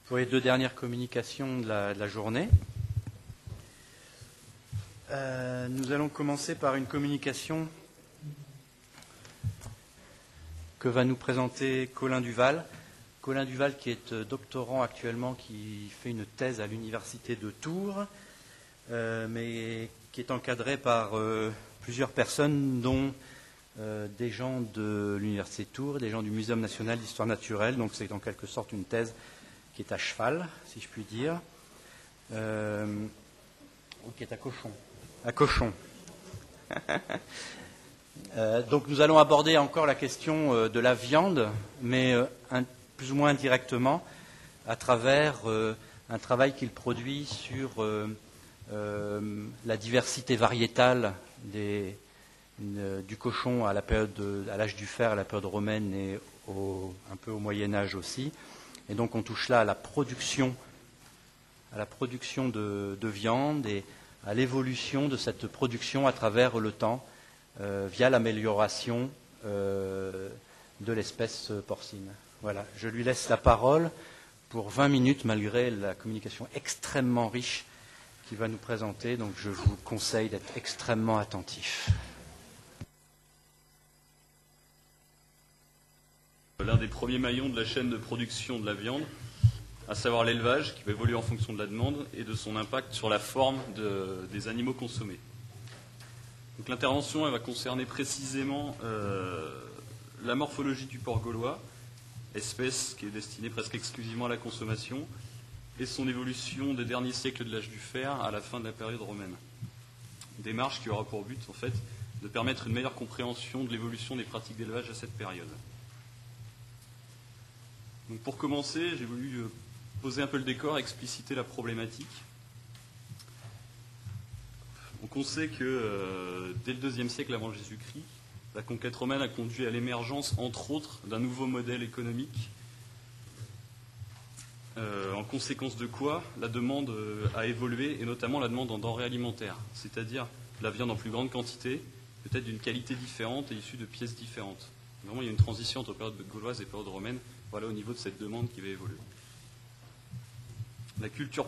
pour les deux dernières communications de la journée. Nous allons commencer par une communication que va nous présenter Colin Duval. Colin Duval qui est doctorant actuellement, qui fait une thèse à l'université de Tours, mais qui est encadré par plusieurs personnes, dont des gens de l'université de Tours, des gens du Muséum national d'histoire naturelle. Donc c'est en quelque sorte une thèse qui est à cheval, si je puis dire, ou qui est à cochon. À cochon. Donc nous allons aborder encore la question de la viande, mais plus ou moins indirectement, à travers un travail qu'il produit sur la diversité variétale du cochon à l'âge du fer, à la période romaine et un peu au Moyen Âge aussi. Et donc on touche là à la production de viande et à l'évolution de cette production à travers le temps via l'amélioration de l'espèce porcine. Voilà, je lui laisse la parole pour 20 minutes malgré la communication extrêmement riche qu'il va nous présenter. Donc je vous conseille d'être extrêmement attentif. L'un des premiers maillons de la chaîne de production de la viande, à savoir l'élevage, qui va évoluer en fonction de la demande et de son impact sur la forme des animaux consommés. Donc l'intervention elle va concerner précisément la morphologie du porc gaulois, espèce qui est destinée presque exclusivement à la consommation, et son évolution des derniers siècles de l'âge du fer à la fin de la période romaine. Démarche qui aura pour but en fait de permettre une meilleure compréhension de l'évolution des pratiques d'élevage à cette période. Donc pour commencer, j'ai voulu poser un peu le décor, expliciter la problématique. Donc on sait que dès le IIe siècle avant Jésus-Christ, la conquête romaine a conduit à l'émergence, entre autres, d'un nouveau modèle économique. En conséquence de quoi, la demande a évolué, et notamment la demande en denrées alimentaires, c'est-à-dire de la viande en plus grande quantité, peut-être d'une qualité différente et issue de pièces différentes. Vraiment, il y a une transition entre période gauloise et période romaine. Voilà au niveau de cette demande qui va évoluer. La culture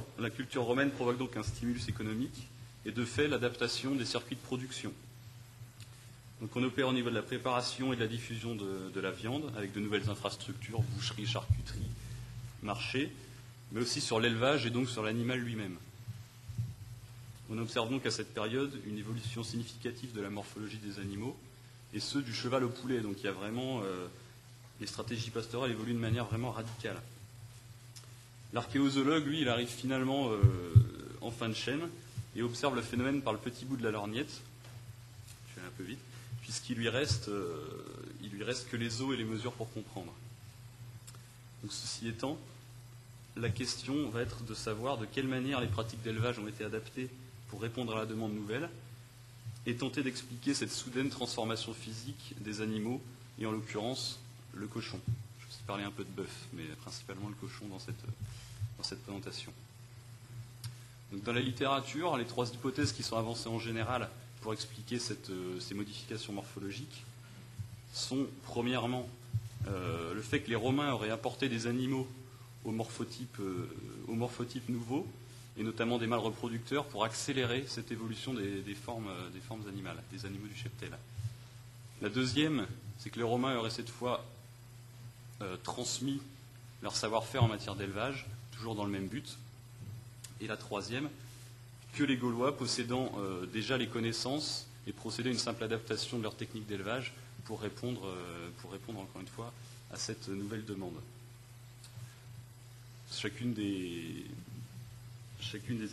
romaine provoque donc un stimulus économique et de fait l'adaptation des circuits de production. Donc on opère au niveau de la préparation et de la diffusion de la viande avec de nouvelles infrastructures, boucheries, charcuteries, marchés, mais aussi sur l'élevage et donc sur l'animal lui-même. On observe donc à cette période une évolution significative de la morphologie des animaux et ceux du cheval au poulet. Donc il y a vraiment... les stratégies pastorales évoluent de manière vraiment radicale. L'archéozoologue, lui, il arrive finalement en fin de chaîne et observe le phénomène par le petit bout de la lorgnette. Je vais aller un peu vite, puisqu'il lui reste que les os et les mesures pour comprendre. Donc ceci étant, la question va être de savoir de quelle manière les pratiques d'élevage ont été adaptées pour répondre à la demande nouvelle et tenter d'expliquer cette soudaine transformation physique des animaux et en l'occurrence le cochon. Je vais aussi parler un peu de bœuf, mais principalement le cochon dans cette présentation. Donc dans la littérature, les trois hypothèses qui sont avancées en général pour expliquer ces modifications morphologiques sont, premièrement, le fait que les Romains auraient apporté des animaux au morphotype nouveau, et notamment des mâles reproducteurs, pour accélérer cette évolution des formes animales, des animaux du cheptel. La deuxième, c'est que les Romains auraient cette fois transmis leur savoir-faire en matière d'élevage, toujours dans le même but. Et la troisième, que les Gaulois, possédant déjà les connaissances et procédaient à une simple adaptation de leur technique d'élevage pour répondre encore une fois à cette nouvelle demande. Chacune des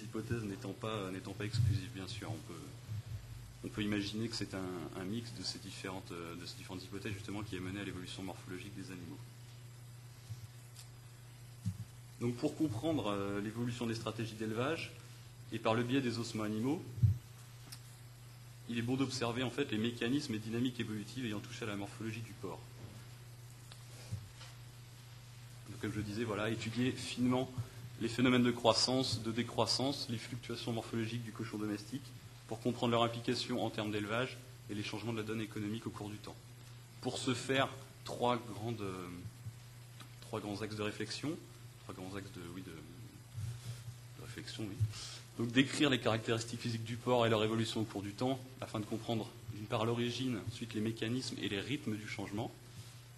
hypothèses n'étant pas exclusive, bien sûr. On peut imaginer que c'est un mix de ces différentes hypothèses justement qui est mené à l'évolution morphologique des animaux. Donc pour comprendre l'évolution des stratégies d'élevage et par le biais des ossements animaux, il est bon d'observer en fait les mécanismes et dynamiques évolutives ayant touché à la morphologie du porc. Donc, comme je le disais, voilà, étudier finement les phénomènes de croissance, de décroissance, les fluctuations morphologiques du cochon domestique, pour comprendre leur implication en termes d'élevage et les changements de la donne économique au cours du temps. Pour ce faire, trois grands axes de réflexion. trois grands axes de réflexion. Oui. Donc décrire les caractéristiques physiques du porc et leur évolution au cours du temps, afin de comprendre d'une part l'origine, ensuite les mécanismes et les rythmes du changement.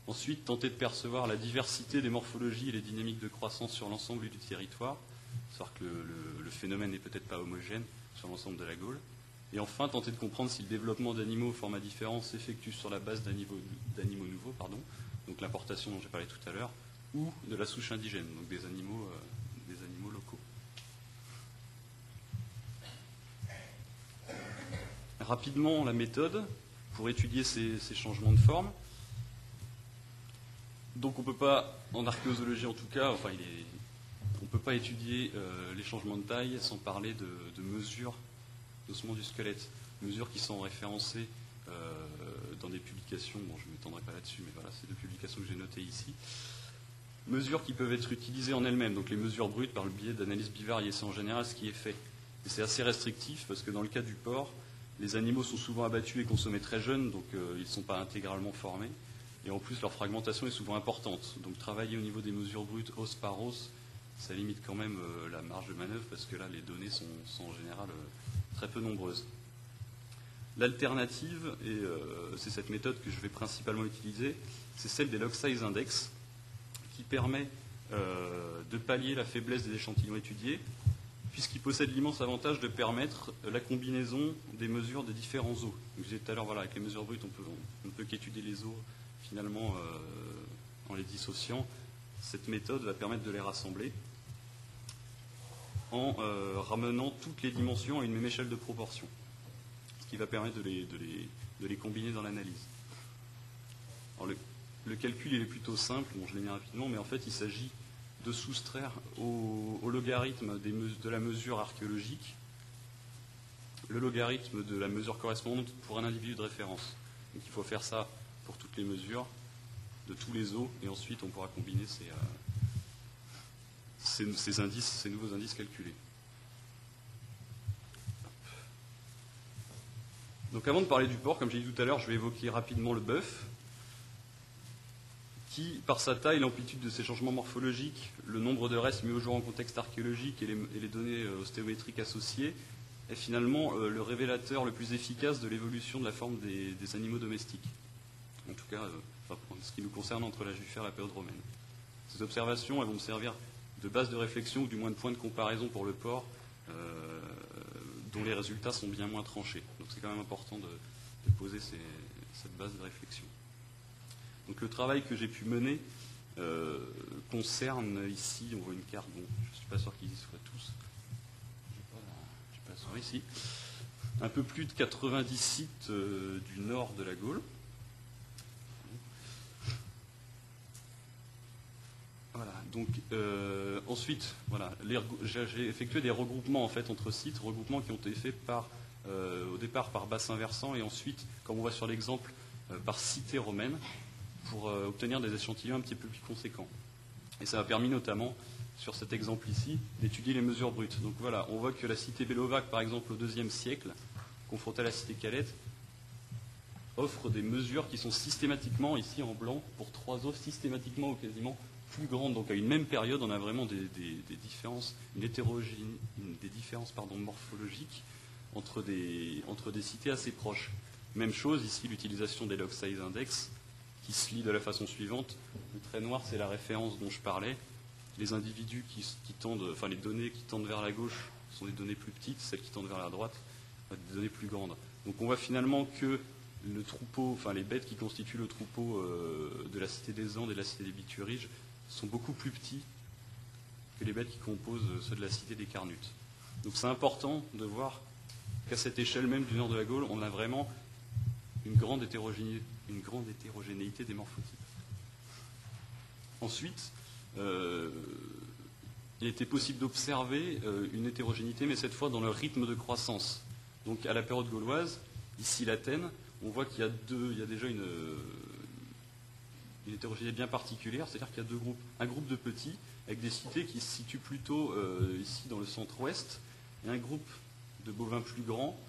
Ensuite, tenter de percevoir la diversité des morphologies et les dynamiques de croissance sur l'ensemble du territoire, savoir que le phénomène n'est peut-être pas homogène sur l'ensemble de la Gaule. Et enfin, tenter de comprendre si le développement d'animaux au format différent s'effectue sur la base d'animaux nouveaux, donc l'importation dont j'ai parlé tout à l'heure, ou de la souche indigène, donc des animaux locaux. Rapidement, la méthode pour étudier ces changements de forme. Donc on ne peut pas, en archéozoologie en tout cas, on ne peut pas étudier les changements de taille sans parler de mesures d'ossements du squelette. Mesures qui sont référencées dans des publications, bon je ne m'étendrai pas là-dessus, mais voilà, c'est deux publications que j'ai notées ici. Mesures qui peuvent être utilisées en elles-mêmes, donc les mesures brutes par le biais d'analyse bivariée, c'est en général ce qui est fait. Et c'est assez restrictif parce que dans le cas du porc, les animaux sont souvent abattus et consommés très jeunes, donc ils ne sont pas intégralement formés. Et en plus, leur fragmentation est souvent importante. Donc travailler au niveau des mesures brutes os par os, ça limite quand même la marge de manœuvre parce que là, les données sont en général très peu nombreuses. L'alternative, et c'est cette méthode que je vais principalement utiliser, c'est celle des log size index, qui permet de pallier la faiblesse des échantillons étudiés, puisqu'il possède l'immense avantage de permettre la combinaison des mesures des différents os. Donc, je disais tout à l'heure, voilà, avec les mesures brutes, on ne peut qu'étudier les os finalement en les dissociant. Cette méthode va permettre de les rassembler en ramenant toutes les dimensions à une même échelle de proportion, ce qui va permettre de les combiner dans l'analyse. Alors le calcul il est plutôt simple, bon, je l'ai mis rapidement, mais en fait il s'agit de soustraire au logarithme de la mesure archéologique le logarithme de la mesure correspondante pour un individu de référence. Donc il faut faire ça pour toutes les mesures de tous les os, et ensuite on pourra combiner ces indices, ces nouveaux indices calculés. Donc avant de parler du porc, comme j'ai dit tout à l'heure, je vais évoquer rapidement le bœuf, qui, par sa taille, l'amplitude de ses changements morphologiques, le nombre de restes mis au jour en contexte archéologique et les données ostéométriques associées, est finalement le révélateur le plus efficace de l'évolution de la forme des animaux domestiques. En tout cas, en ce qui nous concerne entre la Jufère et la période romaine. Ces observations, elles vont me servir de base de réflexion ou du moins de point de comparaison pour le porc, dont les résultats sont bien moins tranchés. Donc c'est quand même important de poser cette base de réflexion. Donc le travail que j'ai pu mener concerne ici, on voit une carte, bon, je ne suis pas sûr qu'ils y soient tous. Je n'ai pas la souris ici. Un peu plus de 90 sites du nord de la Gaule. Voilà, donc ensuite, voilà, j'ai effectué des regroupements en fait entre sites, regroupements qui ont été faits au départ par bassin versant et ensuite, comme on voit sur l'exemple, par cité romaine, pour obtenir des échantillons un petit peu plus conséquents. Et ça a permis notamment, sur cet exemple ici, d'étudier les mesures brutes. Donc voilà, on voit que la cité Bellovac, par exemple, au IIe siècle, confrontée à la cité Calette, offre des mesures qui sont systématiquement, ici en blanc, pour 3 os, systématiquement ou quasiment plus grandes. Donc à une même période, on a vraiment des différences, des différences morphologiques entre des cités assez proches. Même chose, ici, l'utilisation des log size index, qui se lit de la façon suivante. Le trait noir, c'est la référence dont je parlais. Les individus qui tendent, enfin les données qui tendent vers la gauche sont des données plus petites, celles qui tendent vers la droite, des données plus grandes. Donc on voit finalement que le troupeau, enfin les bêtes qui constituent le troupeau de la cité des Andes et de la cité des Bituriges sont beaucoup plus petits que les bêtes qui composent ceux de la cité des Carnutes. Donc c'est important de voir qu'à cette échelle même du nord de la Gaule, on a vraiment une grande hétérogénéité des morphotypes. Ensuite, il était possible d'observer une hétérogénéité, mais cette fois dans le rythme de croissance. Donc à la période gauloise, ici l'Athènes, on voit qu'il y a déjà une hétérogénéité bien particulière, c'est-à-dire qu'il y a deux groupes. Un groupe de petits, avec des cités qui se situent plutôt ici dans le centre-ouest, et un groupe de bovins plus grands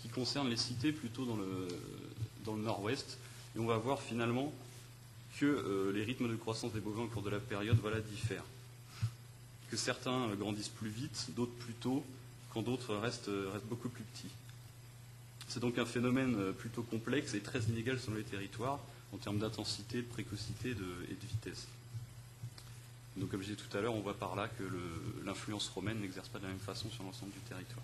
qui concerne les cités plutôt dans le nord-ouest. Et on va voir finalement que les rythmes de croissance des bovins au cours de la période diffèrent. que certains grandissent plus vite, d'autres plus tôt, quand d'autres restent beaucoup plus petits. C'est donc un phénomène plutôt complexe et très inégal selon les territoires, en termes d'intensité, de précocité et de vitesse. Donc comme je disais tout à l'heure, on voit par là que l'influence romaine n'exerce pas de la même façon sur l'ensemble du territoire.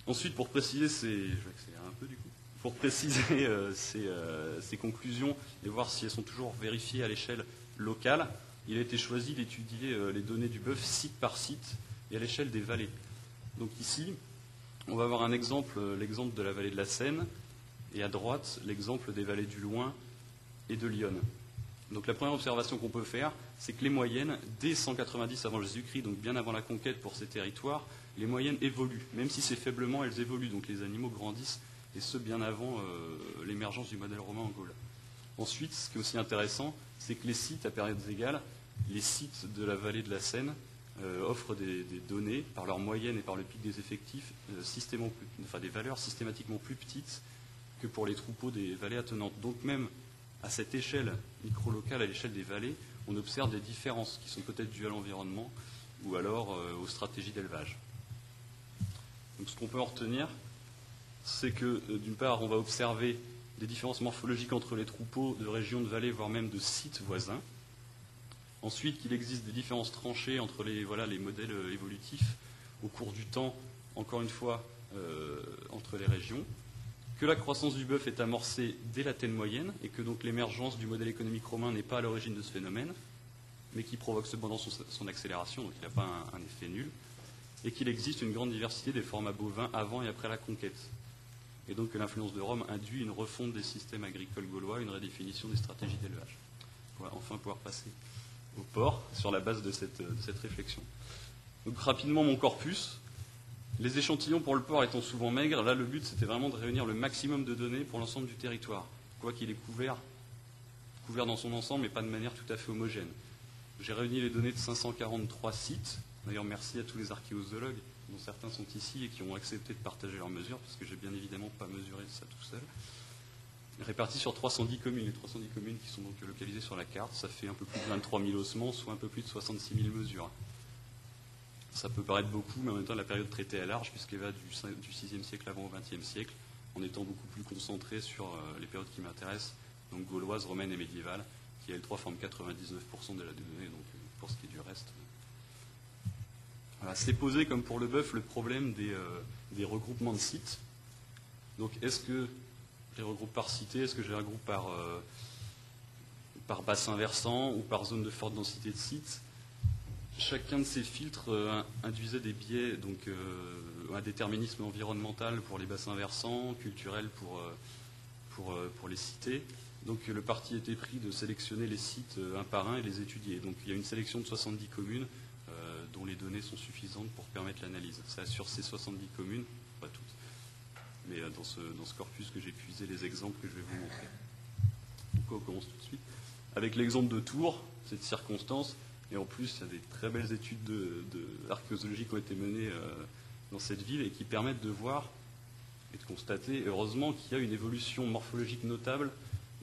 Ensuite, pour préciser je vais accélérer un peu du coup, pour préciser ces conclusions et voir si elles sont toujours vérifiées à l'échelle locale, il a été choisi d'étudier les données du bœuf site par site et à l'échelle des vallées. Donc ici, on va avoir un exemple, l'exemple de la vallée de la Seine, et à droite, l'exemple des vallées du Loing et de l'Yonne. Donc la première observation qu'on peut faire, c'est que les moyennes, dès 190 avant Jésus-Christ, donc bien avant la conquête pour ces territoires, les moyennes évoluent. Même si c'est faiblement, elles évoluent. Donc les animaux grandissent, et ce bien avant l'émergence du modèle romain en Gaule. Ensuite, ce qui est aussi intéressant, c'est que les sites à périodes égales, les sites de la vallée de la Seine, offrent des données, par leur moyenne et par le pic des effectifs, des valeurs systématiquement plus petites que pour les troupeaux des vallées attenantes. Donc même à cette échelle micro-locale, à l'échelle des vallées, on observe des différences qui sont peut-être dues à l'environnement ou alors aux stratégies d'élevage. Donc ce qu'on peut en retenir, c'est que d'une part, on va observer des différences morphologiques entre les troupeaux de régions de vallées, voire même de sites voisins. Ensuite, qu'il existe des différences tranchées entre les modèles évolutifs au cours du temps, encore une fois, entre les régions, que la croissance du bœuf est amorcée dès la taille moyenne, et que donc l'émergence du modèle économique romain n'est pas à l'origine de ce phénomène, mais qui provoque cependant son accélération, donc il n'a pas un effet nul, et qu'il existe une grande diversité des formats bovins avant et après la conquête. Et donc que l'influence de Rome induit une refonte des systèmes agricoles gaulois, une redéfinition des stratégies d'élevage. On va enfin pouvoir passer au port sur la base de cette réflexion. Donc rapidement mon corpus. Les échantillons pour le porc étant souvent maigres, là le but c'était vraiment de réunir le maximum de données pour l'ensemble du territoire. Quoi qu'il est couvert dans son ensemble, mais pas de manière tout à fait homogène. J'ai réuni les données de 543 sites. D'ailleurs merci à tous les archéozoologues, dont certains sont ici et qui ont accepté de partager leurs mesures, parce que j'ai bien évidemment pas mesuré ça tout seul. Répartis sur 310 communes. Les 310 communes qui sont donc localisées sur la carte, ça fait un peu plus de 23 000 ossements, soit un peu plus de 66 000 mesures. Ça peut paraître beaucoup, mais en même temps la période traitée est large, puisqu'elle va du 6e siècle avant au 20e siècle, en étant beaucoup plus concentrée sur les périodes qui m'intéressent, donc gauloise, romaine et médiévale, qui elles trois forment 99% de la donnée, donc pour ce qui est du reste. Voilà, c'est posé comme pour le bœuf le problème des regroupements de sites. Donc est-ce que je les regroupe par cité, est-ce que je les regroupe par bassin versant ou par zone de forte densité de sites? Chacun de ces filtres induisait des biais, donc un déterminisme environnemental pour les bassins versants, culturel pour les cités. Donc le parti était pris de sélectionner les sites un par un et les étudier. Donc il y a une sélection de 70 communes dont les données sont suffisantes pour permettre l'analyse. Ça, sur ces 70 communes, pas toutes, mais dans ce corpus que j'ai puisé les exemples que je vais vous montrer. Donc on commence tout de suite avec l'exemple de Tours, cette circonstance. Et en plus, il y a des très belles études d'archéologie qui ont été menées dans cette ville et qui permettent de voir et de constater, heureusement, qu'il y a une évolution morphologique notable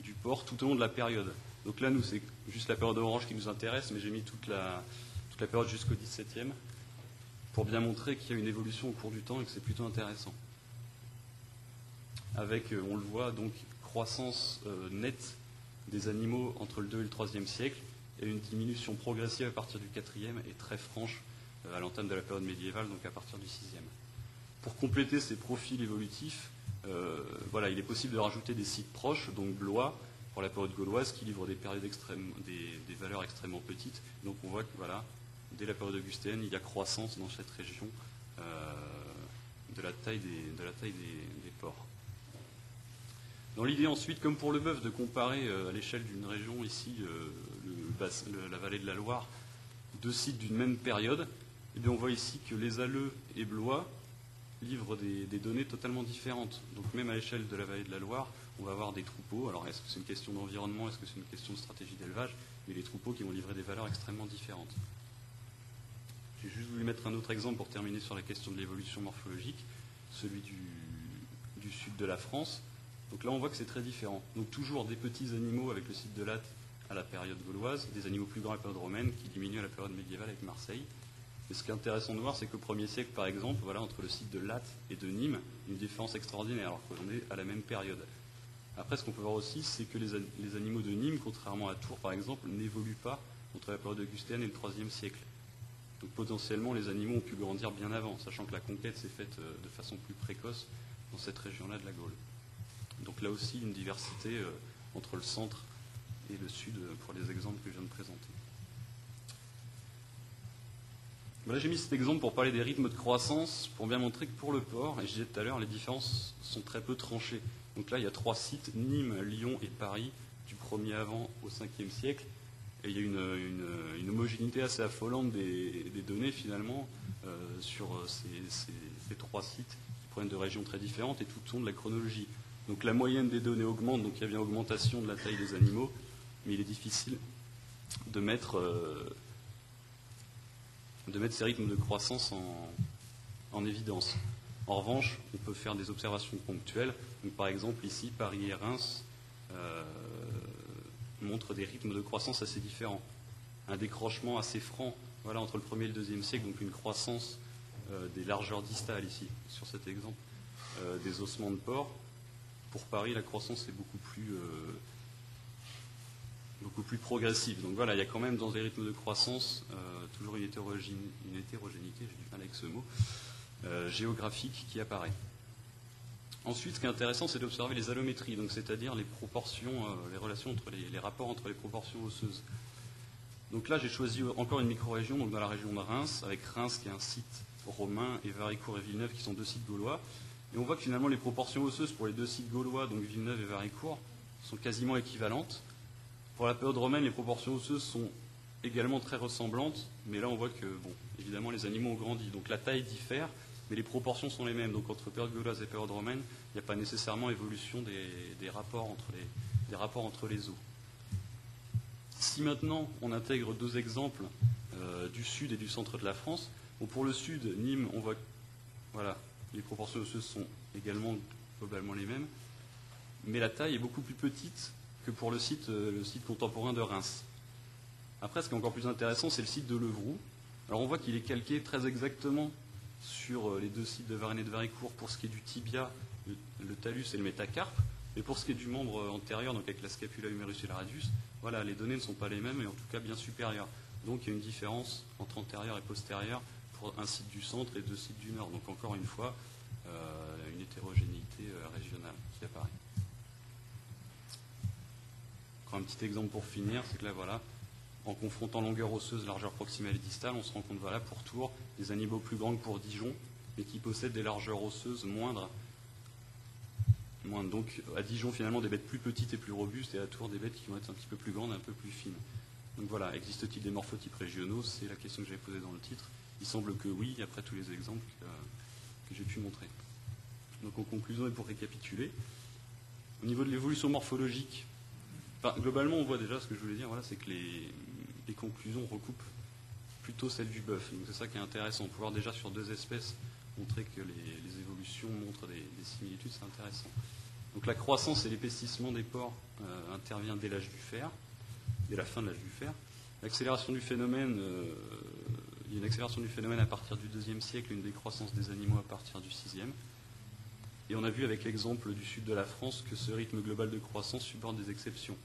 du porc tout au long de la période. Donc là, nous, c'est juste la période orange qui nous intéresse, mais j'ai mis toute la période jusqu'au XVIIe pour bien montrer qu'il y a une évolution au cours du temps et que c'est plutôt intéressant. Avec, on le voit, donc, croissance nette des animaux entre le 2 et le 3e siècle, et une diminution progressive à partir du 4e et très franche à l'entame de la période médiévale, donc à partir du 6e. Pour compléter ces profils évolutifs, il est possible de rajouter des sites proches, donc Blois, pour la période gauloise, qui livre des valeurs extrêmement petites. Donc on voit que dès la période augustéenne, il y a croissance dans cette région de la taille des porcs. Dans l'idée ensuite, comme pour le bœuf, de comparer à l'échelle d'une région ici, la vallée de la Loire, deux sites d'une même période, eh bien on voit ici que les Alleux et Blois livrent des données totalement différentes. Donc même à l'échelle de la vallée de la Loire, on va avoir des troupeaux. Alors est-ce que c'est une question d'environnement, est-ce que c'est une question de stratégie d'élevage? Mais les troupeaux qui vont livrer des valeurs extrêmement différentes. J'ai juste voulu mettre un autre exemple pour terminer sur la question de l'évolution morphologique, celui du sud de la France. Donc là, on voit que c'est très différent. Donc toujours des petits animaux avec le site de Latte à la période gauloise, des animaux plus grands à la période romaine qui diminuent à la période médiévale avec Marseille. Et ce qui est intéressant de voir, c'est qu'au 1er siècle, par exemple, voilà, entre le site de Latte et de Nîmes, une différence extraordinaire, alors qu'on est à la même période. Après, ce qu'on peut voir aussi, c'est que les animaux de Nîmes, contrairement à Tours, par exemple, n'évoluent pas entre la période augustéenne et le 3e siècle. Donc potentiellement, les animaux ont pu grandir bien avant, sachant que la conquête s'est faite de façon plus précoce dans cette région-là de la Gaule. Donc là aussi, une diversité entre le centre et le sud pour les exemples que je viens de présenter. Voilà, j'ai mis cet exemple pour parler des rythmes de croissance, pour bien montrer que pour le porc, et je disais tout à l'heure, les différences sont très peu tranchées. Donc là, il y a 3 sites, Nîmes, Lyon et Paris, du 1er avant au 5e siècle. Et il y a une homogénéité assez affolante des données, finalement, sur ces 3 sites qui proviennent de régions très différentes et tout au long de la chronologie. Donc la moyenne des données augmente, donc il y a bien augmentation de la taille des animaux, mais il est difficile de mettre ces rythmes de croissance en évidence. En revanche, on peut faire des observations ponctuelles. Donc, par exemple, ici, Paris et Reims montrent des rythmes de croissance assez différents. Un décrochement assez franc, voilà, entre le 1er et le 2e siècle, donc une croissance des largeurs distales ici, sur cet exemple, des ossements de porc. Pour Paris, la croissance est beaucoup plus progressive. Donc voilà, il y a quand même dans les rythmes de croissance toujours une hétérogénéité, j'ai du mal avec ce mot, géographique qui apparaît. Ensuite, ce qui est intéressant, c'est d'observer les allométries, donc c'est-à-dire les proportions, les relations entre les rapports entre les proportions osseuses. Donc là, j'ai choisi encore une micro-région, donc dans la région de Reims, avec Reims qui est un site romain et Varicourt et Villeneuve qui sont 2 sites gaulois. Et on voit que finalement les proportions osseuses pour les 2 sites gaulois, donc Villeneuve et Varicourt, sont quasiment équivalentes. Pour la période romaine, les proportions osseuses sont également très ressemblantes, mais là on voit que, bon, évidemment les animaux ont grandi, donc la taille diffère, mais les proportions sont les mêmes. Donc entre période gauloise et période romaine, il n'y a pas nécessairement évolution des rapports entre les os. Si maintenant on intègre 2 exemples du sud et du centre de la France, bon, pour le sud, Nîmes, on voit que voilà, les proportions osseuses sont également globalement les mêmes, mais la taille est beaucoup plus petite que pour le site contemporain de Reims. Après, ce qui est encore plus intéressant, c'est le site de Levroux. Alors on voit qu'il est calqué très exactement sur les 2 sites de Varennes et de Varicourt pour ce qui est du tibia, le talus et le métacarpe, et pour ce qui est du membre antérieur, donc avec la scapula, humerus et la radius, voilà, les données ne sont pas les mêmes, et en tout cas bien supérieures. Donc il y a une différence entre antérieur et postérieur pour un site du centre et 2 sites du nord. Donc encore une fois, une hétérogénéité régionale qui apparaît. Encore un petit exemple pour finir, c'est que là, voilà, en confrontant longueur osseuse, largeur proximale et distale, on se rend compte, voilà, pour Tours, des animaux plus grands que pour Dijon, mais qui possèdent des largeurs osseuses moindres. Donc, à Dijon, finalement, des bêtes plus petites et plus robustes, et à Tours, des bêtes qui vont être un petit peu plus grandes et un peu plus fines. Donc voilà, existe-t-il des morphotypes régionaux? C'est la question que j'avais posée dans le titre. Il semble que oui, après tous les exemples que j'ai pu montrer. Donc en conclusion, et pour récapituler, au niveau de l'évolution morphologique, globalement, on voit déjà ce que je voulais dire, voilà, c'est que les conclusions recoupent plutôt celles du bœuf. Donc c'est ça qui est intéressant. Pouvoir déjà sur 2 espèces montrer que les évolutions montrent des similitudes, c'est intéressant. Donc la croissance et l'épaississement des pores intervient dès l'âge du fer, dès la fin de l'âge du fer. L'accélération du phénomène, il y a une accélération du phénomène à partir du 2e siècle, une décroissance des animaux à partir du 6e. Et on a vu avec l'exemple du sud de la France que ce rythme global de croissance supporte des exceptions.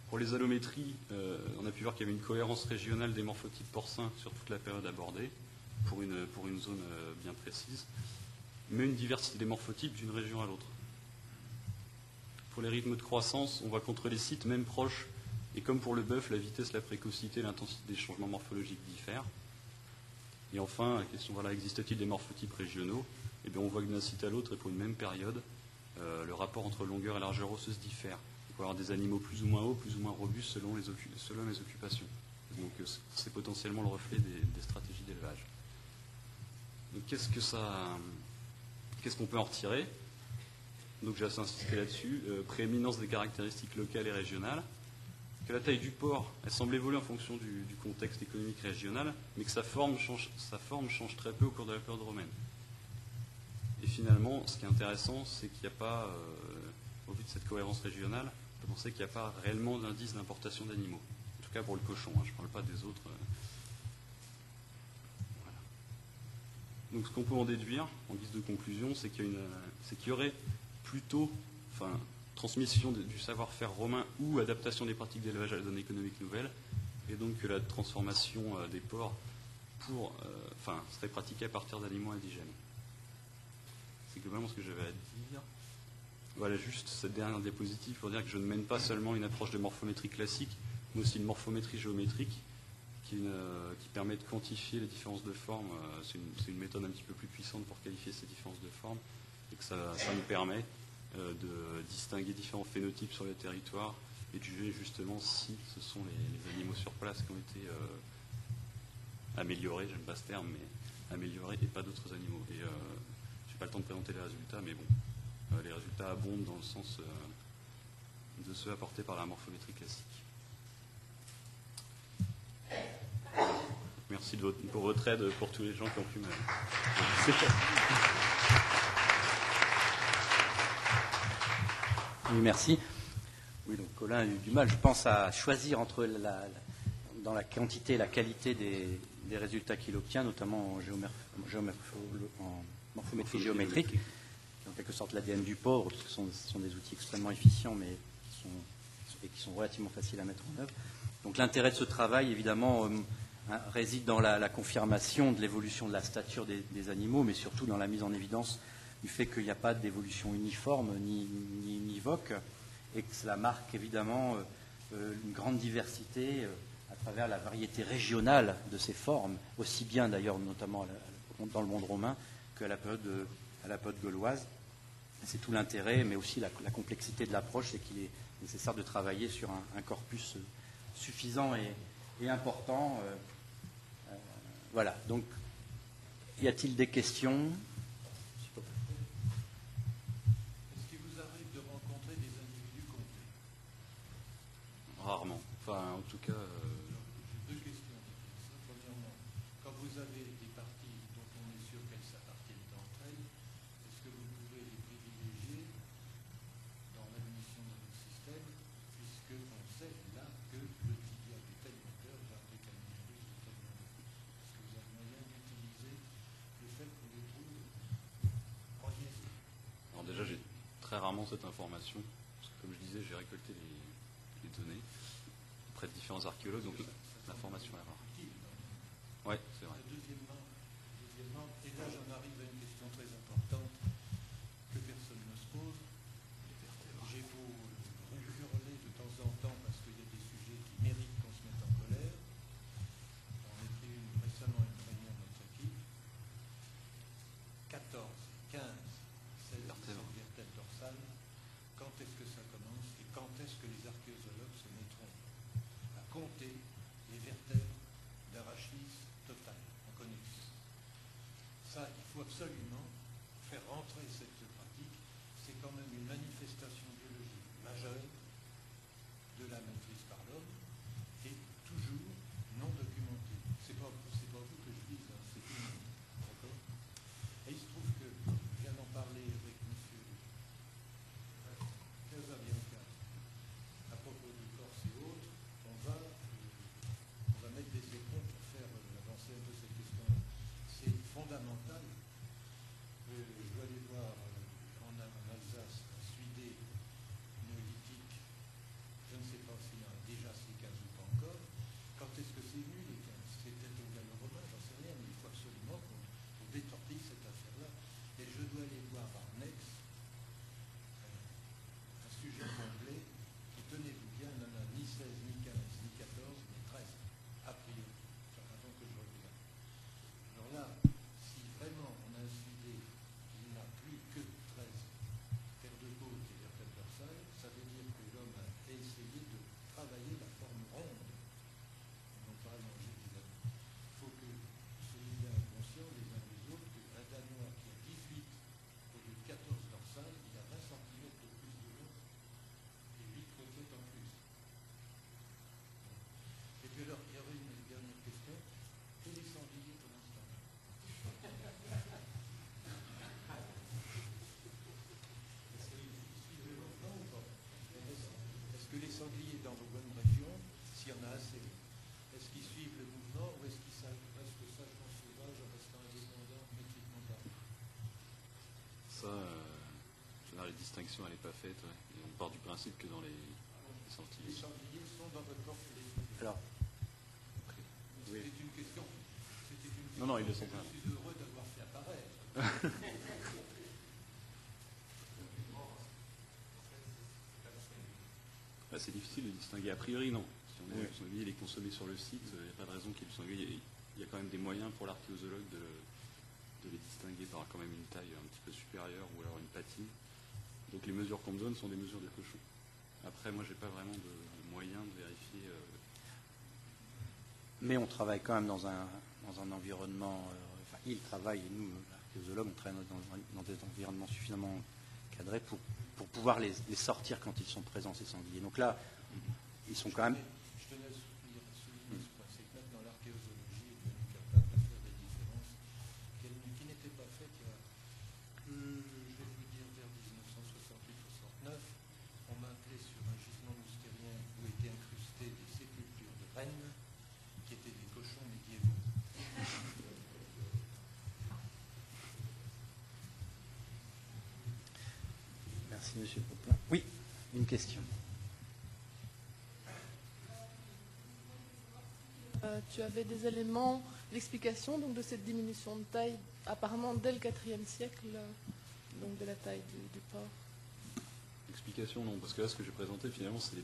Pour les allométries, on a pu voir qu'il y avait une cohérence régionale des morphotypes porcins sur toute la période abordée, pour une zone bien précise, mais une diversité des morphotypes d'une région à l'autre. Pour les rythmes de croissance, on voit qu'entre les sites, même proches, et comme pour le bœuf, la vitesse, la précocité, l'intensité des changements morphologiques diffèrent. Et enfin, la question, voilà, existe-t-il des morphotypes régionaux? Eh bien, on voit que d'un site à l'autre, et pour une même période, le rapport entre longueur et largeur osseuse diffère. Il peut y avoir des animaux plus ou moins hauts, plus ou moins robustes selon les occupations. Donc c'est potentiellement le reflet des stratégies d'élevage. Donc qu'est-ce qu'on peut en retirer? Donc j'ai assez insisté là-dessus. Prééminence des caractéristiques locales et régionales. Que la taille du porc, elle semble évoluer en fonction du contexte économique régional, mais que sa forme change très peu au cours de la période romaine. Et finalement, ce qui est intéressant, c'est qu'il n'y a pas, au vu de cette cohérence régionale, peut penser qu'il n'y a pas réellement d'indice d'importation d'animaux. En tout cas pour le cochon, hein, je ne parle pas des autres. Voilà. Donc ce qu'on peut en déduire, en guise de conclusion, c'est qu'il y aurait plutôt, transmission du savoir-faire romain ou adaptation des pratiques d'élevage à la zone économique nouvelle, et donc que la transformation des porcs serait pratiquée à partir d'aliments indigènes. C'est globalement ce que j'avais à dire. Voilà, juste cette dernière diapositive pour dire que je ne mène pas seulement une approche de morphométrie classique, mais aussi une morphométrie géométrique qui permet de quantifier les différences de forme. C'est une méthode un petit peu plus puissante pour qualifier ces différences de forme, et que ça nous permet de distinguer différents phénotypes sur le territoire et de juger justement si ce sont les animaux sur place qui ont été améliorés, j'aime pas ce terme, mais améliorés et pas d'autres animaux. Et je n'ai pas le temps de présenter les résultats, mais bon, les résultats abondent dans le sens de ceux apportés par la morphométrie classique. Merci pour votre aide pour tous les gens qui ont pu me... Oui, merci. Oui, donc Colin a eu du mal, je pense, à choisir entre dans la quantité et la qualité des résultats qu'il obtient, notamment en morphométrie géométrique, qui est en quelque sorte l'ADN du pauvre, parce que ce sont des outils extrêmement efficients, mais qui sont relativement faciles à mettre en œuvre. Donc l'intérêt de ce travail, évidemment, réside dans la confirmation de l'évolution de la stature des animaux, mais surtout dans la mise en évidence du fait qu'il n'y a pas d'évolution uniforme ni univoque, et que cela marque évidemment une grande diversité à travers la variété régionale de ces formes, aussi bien d'ailleurs notamment dans le monde romain qu'à la période gauloise. C'est tout l'intérêt, mais aussi la complexité de l'approche, c'est qu'il est nécessaire de travailler sur un corpus suffisant et important. Voilà, donc y a-t-il des questions ? Rarement. Enfin, en tout cas... J'ai deux questions. Premièrement, quand vous avez des parties dont on est sûr qu'elles s'appartiennent entre elles, est-ce que vous pouvez les privilégier dans l'admission de votre système, puisque on sait là que le tibia de tel moteur va décaliner plus de tel moteur? Est-ce que vous avez moyen d'utiliser le fait qu'on les trouve en liaison? Alors déjà, j'ai très rarement cette information, parce que comme je disais, j'ai récolté les données auprès de différents archéologues, donc l'information est rare. Oui, c'est vrai. Deuxièmement, et là j'en arrive à une question très importante que personne ne se pose. J'ai beau hurler de temps en temps parce qu'il y a des sujets qui méritent qu'on se mette en colère. On a pris récemment une réunion de notre équipe. 14, 15, 16 vertèbres dorsales. Quand est-ce que ça commence et quand est-ce que les archéologues se mettront à compter les vertèbres d'Arachnis total en connexion? Ça, il faut absolument faire rentrer cette pratique. C'est quand même une manifestation biologique majeure de la maîtrise par l'homme et toujours non documentée. C'est pas vous que je vise, hein, c'est tout le monde. D'accord ? Et il se trouve que je viens d'en parler avec M. Casabianca à propos du Corse et autres. On va mettre des écrans pour faire avancer un peu cette question-là. C'est fondamental. Je dois aller voir sangliers dans vos bonnes régions, s'il y en a assez. Est-ce qu'ils suivent le mouvement ou est-ce qu'ils restent sagement sauvages en restant indépendants métriquement d'armes? Ça, la distinction, elle n'est pas faite. Ouais. Et on part du principe que dans les sangliers. Les sangliers sont dans votre corps que les sangliers. Alors, oui. C'était une question. Non, ils le sont pas. Je suis heureux d'avoir fait apparaître. C'est difficile de distinguer. A priori, non. Si on a le sanglier, il est consommé sur le site, il n'y a pas de raison qu'il y ait du sanglier. Il y a quand même des moyens pour l'archéologue de les distinguer par quand même une taille un petit peu supérieure ou alors une patine. Donc les mesures qu'on me donne sont des mesures de cochon. Après, moi, j'ai pas vraiment de moyen de vérifier. mais on travaille quand même dans un environnement. Enfin, il travaille, et nous, archéologues, on travaille dans des environnements suffisamment cadrés pour pouvoir les sortir quand ils sont présents, ces sangliers. Donc là, ils sont quand même. Je tenais à souligner ce point, c'est que maintenant l'archéologie est devenue capable de faire des différences qui n'étaient pas faites il y a, je vais vous dire, vers 1968-69. On m'a appelé sur un gisement moustérien où étaient incrustées des sépultures de rennes qui étaient des cochons médiévaux. Merci, monsieur Popin. Oui, une question. Tu avais des éléments d'explication donc, de cette diminution de taille, apparemment dès le IVe siècle, donc de la taille du porc. Explication, non, parce que là, ce que j'ai présenté, finalement, c'est les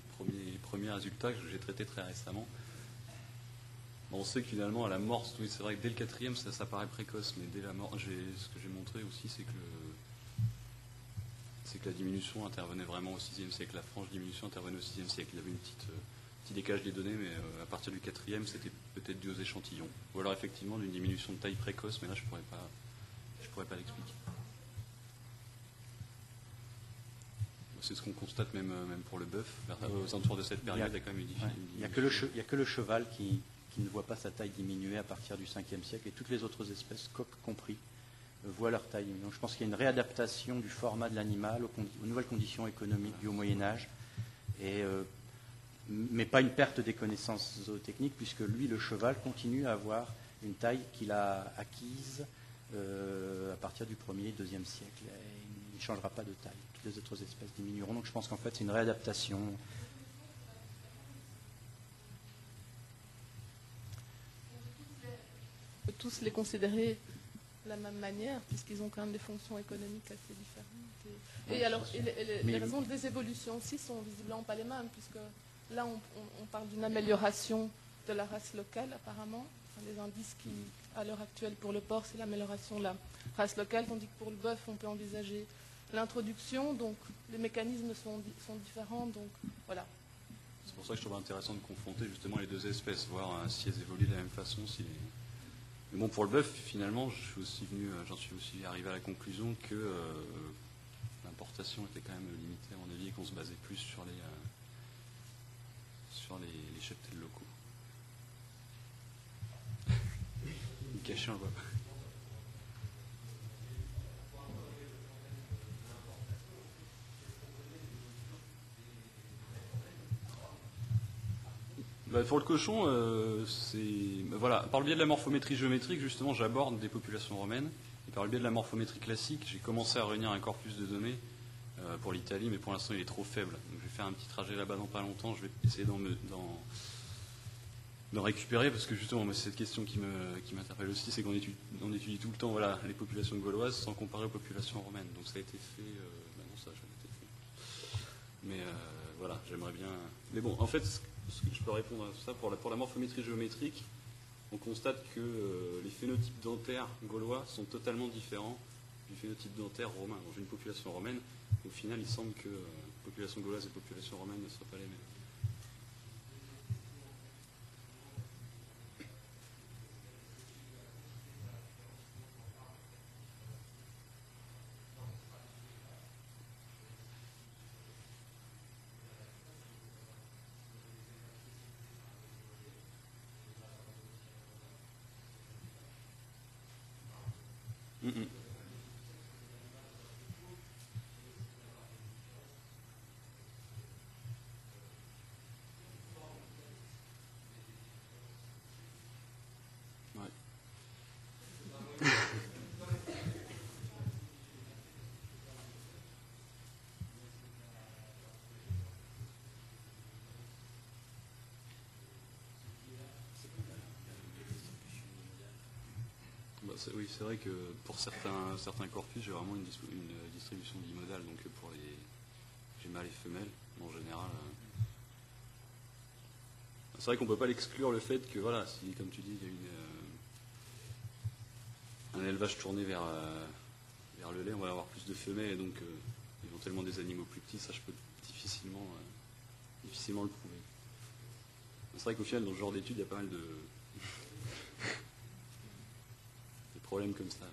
premiers résultats que j'ai traités très récemment. Bon, on sait que finalement, à la mort, oui, c'est vrai que dès le IVe, ça paraît précoce, mais dès la mort, ce que j'ai montré aussi, c'est que la diminution intervenait vraiment au VIe siècle. La franche diminution intervenait au VIe siècle. Il y avait un petit décalage des données, mais à partir du IVe, c'était peut-être dû aux échantillons. Ou alors effectivement d'une diminution de taille précoce, mais là je pourrais pas l'expliquer. C'est ce qu'on constate même pour le bœuf. Aux alentours de cette période, il y a quand même une diminution. Il n'y a que le cheval qui ne voit pas sa taille diminuer à partir du 5e siècle, et toutes les autres espèces, coqs compris, voient leur taille. Donc je pense qu'il y a une réadaptation du format de l'animal aux nouvelles conditions économiques du Haut Moyen-Âge, mais pas une perte des connaissances zootechniques, puisque lui, le cheval, continue à avoir une taille qu'il a acquise à partir du 1er et 2e siècle. Et il ne changera pas de taille. Toutes les autres espèces diminueront. Donc je pense qu'en fait, c'est une réadaptation. On peut tous les considérer de la même manière, puisqu'ils ont quand même des fonctions économiques assez différentes. Et alors, les raisons des évolutions aussi sont visiblement pas les mêmes, puisque là, on parle d'une amélioration de la race locale, apparemment. Enfin, les indices qui, à l'heure actuelle, pour le porc, c'est l'amélioration de la race locale, tandis que pour le bœuf, on peut envisager l'introduction. Donc, les mécanismes sont différents. Donc, voilà. C'est pour ça que je trouve intéressant de confronter justement les deux espèces, voir si elles évoluent de la même façon. Mais bon, pour le bœuf, finalement, j'en suis aussi arrivé à la conclusion que l'importation était quand même limitée, à mon avis, et qu'on se basait plus sur les cheptels locaux. Une cachée, on le voit pas. Pour le cochon, voilà, par le biais de la morphométrie géométrique, justement, j'aborde des populations romaines. Et par le biais de la morphométrie classique, j'ai commencé à réunir un corpus de données pour l'Italie, mais pour l'instant, il est trop faible. Donc, je vais faire un petit trajet là-bas dans pas longtemps. Je vais essayer d'en récupérer, parce que justement, moi, c'est cette question qui m'interpelle aussi, c'est qu'on étudie tout le temps, voilà, les populations gauloises sans comparer aux populations romaines. Donc, ça a été fait. Non, ça a jamais été fait. Mais voilà, j'aimerais bien. Mais bon, en fait, ce que je peux répondre à ça, pour la morphométrie géométrique, on constate que les phénotypes dentaires gaulois sont totalement différents du phénotype dentaire romain. Dans une population romaine, au final, il semble que population gauloise et population romaine ne soient pas les mêmes. Oui, c'est vrai que pour certains corpus, j'ai vraiment une distribution bimodale, donc pour j'ai mâles et femelles, en général. C'est vrai qu'on ne peut pas l'exclure le fait que, voilà, si, comme tu dis, il y a un élevage tourné vers le lait, on va avoir plus de femelles, et donc éventuellement des animaux plus petits, ça je peux difficilement le prouver. C'est vrai qu'au final, dans ce genre d'études, il y a pas mal de problèmes comme ça. Mais...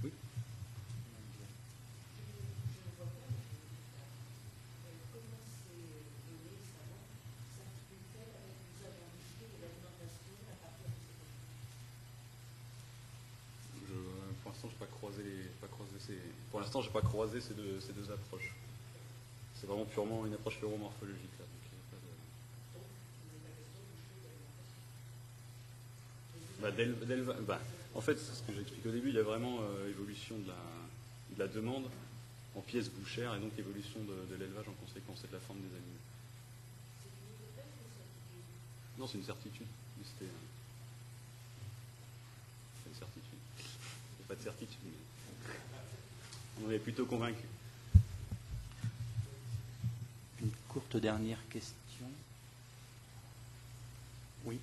Oui. Pour l'instant, j'ai pas croisé ces deux approches. C'est vraiment purement une approche morphologique là. Donc, en fait, c'est ce que j'explique au début, il y a vraiment évolution de la demande en pièces bouchères et donc évolution de l'élevage en conséquence et de la forme des animaux. Non, c'est une certitude. C'est une certitude. Il n'y a pas de certitude, mais on en est plutôt convaincu. Une courte dernière question. Oui.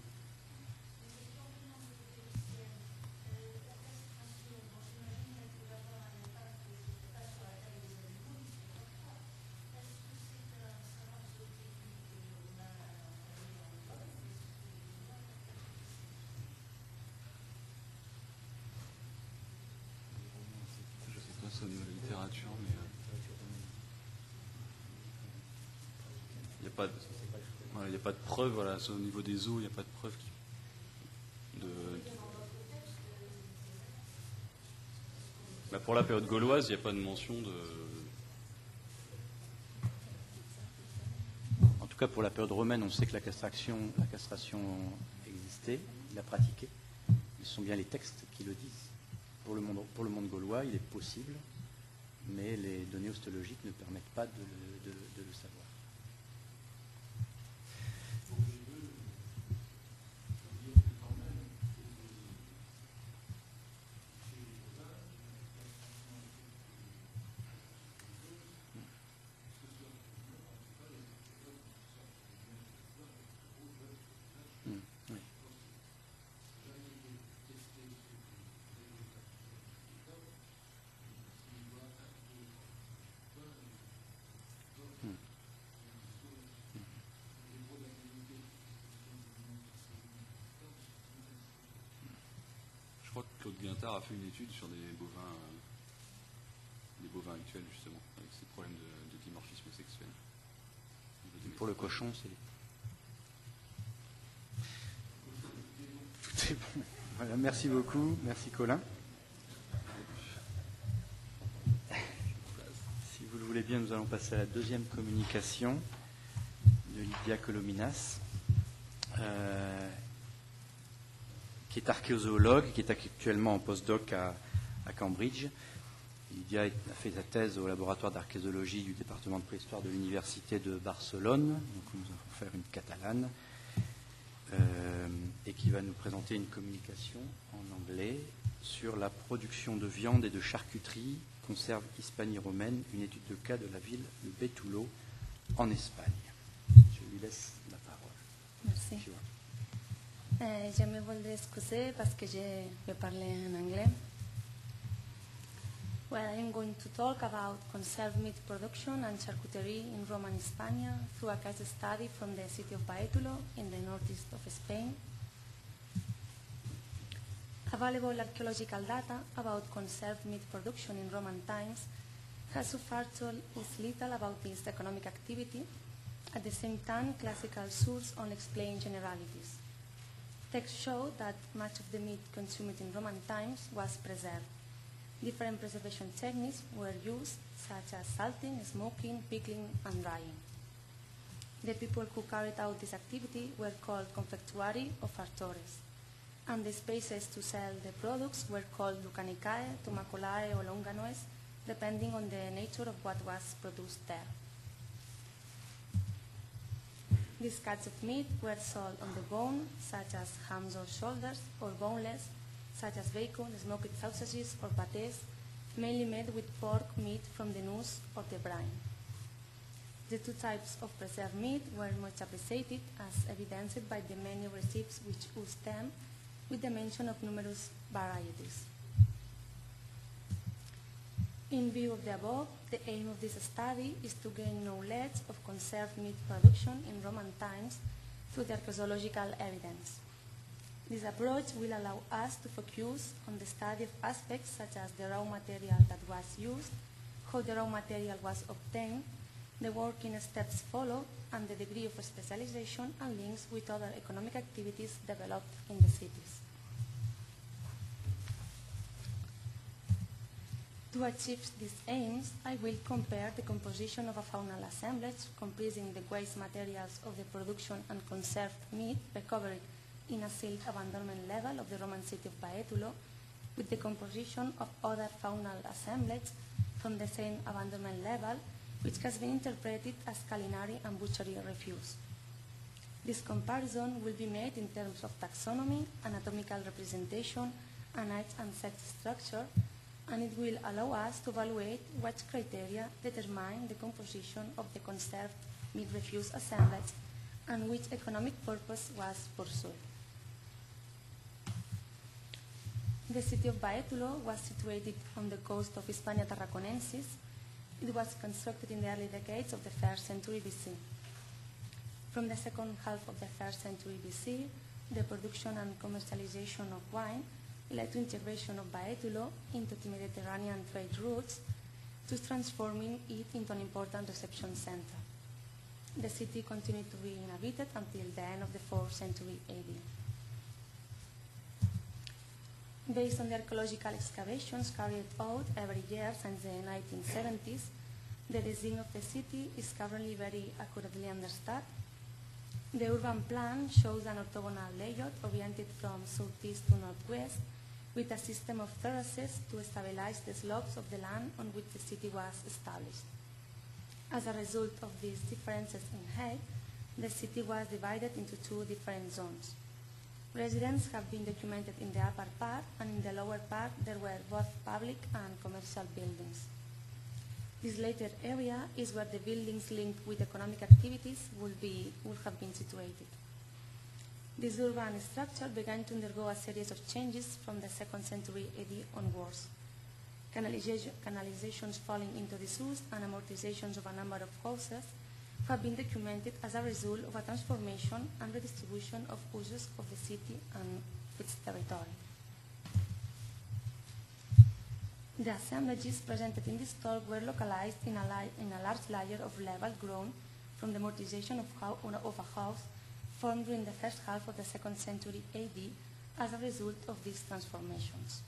Je sais pas, c'est au niveau de la littérature, mais il n'y a pas de... Voilà, il n'y a pas de preuve, voilà, au niveau des eaux, il n'y a pas de preuve pour la période gauloise, il n'y a pas de mention de... En tout cas, pour la période romaine, on sait que la castration existait, la pratiquée. Mais ce sont bien les textes qui le disent. Pour le monde gaulois, il est possible, mais les données ostologiques ne permettent pas de le savoir. Je crois que Claude Guintard a fait une étude sur des bovins actuels, justement, avec ces problèmes de dimorphisme sexuel. Pour le cochon, c'est... Tout est bon. Voilà, merci beaucoup. Merci Colin. Si vous le voulez bien, nous allons passer à la deuxième communication de Lydia Colominas, qui est archéozoologue, qui est actuellement en postdoc à Cambridge. Lydia a fait sa thèse au laboratoire d'archéologie du département de préhistoire de l'Université de Barcelone. Donc nous allons faire une catalane. Et qui va nous présenter une communication en anglais sur la production de viande et de charcuterie, conserve hispano-romaine, une étude de cas de la ville de Bétulo en Espagne. Je lui laisse la parole. Merci. Je me voudrais excuser parce que je vais parler en anglais. Well, I'm going to talk about conserved meat production and charcuterie in Roman Hispania through a case study from the city of Baetulo in the northeast of Spain. Available archaeological data about conserved meat production in Roman times has so far told us little about this economic activity. At the same time, classical sources only explain generalities. Texts show that much of the meat consumed in Roman times was preserved. Different preservation techniques were used, such as salting, smoking, pickling, and drying. The people who carried out this activity were called confectuari or fartores, and the spaces to sell the products were called lucanicae, tumacolare, or longanoes, depending on the nature of what was produced there. These cuts of meat were sold on the bone, such as hams or shoulders, or boneless, such as bacon, smoked sausages, or pâtés, mainly made with pork meat from the nous or the brine. The two types of preserved meat were much appreciated, as evidenced by the many recipes which used them, with the mention of numerous varieties. In view of the above, the aim of this study is to gain knowledge of conserved meat production in Roman times through the archaeological evidence. This approach will allow us to focus on the study of aspects such as the raw material that was used, how the raw material was obtained, the working steps followed, and the degree of specialization and links with other economic activities developed in the cities. To achieve these aims, I will compare the composition of a faunal assemblage comprising the waste materials of the production and conserved meat recovered in a sealed abandonment level of the Roman city of Baetulo with the composition of other faunal assemblages from the same abandonment level, which has been interpreted as culinary and butchery refuse. This comparison will be made in terms of taxonomy, anatomical representation, and age and sex structure, and it will allow us to evaluate what criteria determine the composition of the conserved meat refuse assemblage and which economic purpose was pursued. The city of Baetulo was situated on the coast of Hispania Tarraconensis. It was constructed in the early decades of the 1st century BC. From the second half of the 1st century BC, the production and commercialization of wine led to integration of Baetulo into the Mediterranean trade routes, to transforming it into an important reception center. The city continued to be inhabited until the end of the 4th century AD. Based on the archaeological excavations carried out every year since the 1970s, the design of the city is currently very accurately understood. The urban plan shows an orthogonal layout oriented from southeast to northwest, with a system of terraces to stabilize the slopes of the land on which the city was established. As a result of these differences in height, the city was divided into two different zones. Residents have been documented in the upper part, and in the lower part there were both public and commercial buildings. This latter area is where the buildings linked with economic activities would have been situated. This urban structure began to undergo a series of changes from the 2nd century AD onwards. Canalizations falling into disuse and amortizations of a number of houses have been documented as a result of a transformation and redistribution of uses of the city and its territory. The assemblages presented in this talk were localized in a large layer of level grown from the amortization of a house formed during the first half of the 2nd century AD as a result of these transformations.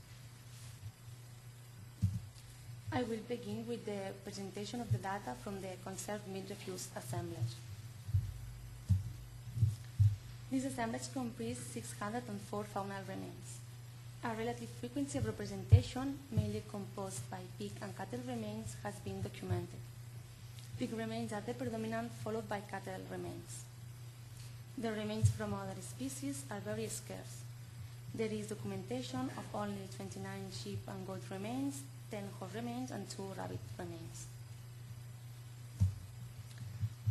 I will begin with the presentation of the data from the conserved meat refuse assemblage. This assemblage comprised 604 faunal remains. A relative frequency of representation, mainly composed by pig and cattle remains, has been documented. Pig remains are the predominant, followed by cattle remains. The remains from other species are very scarce. There is documentation of only 29 sheep and goat remains, 10 horse remains, and 2 rabbit remains.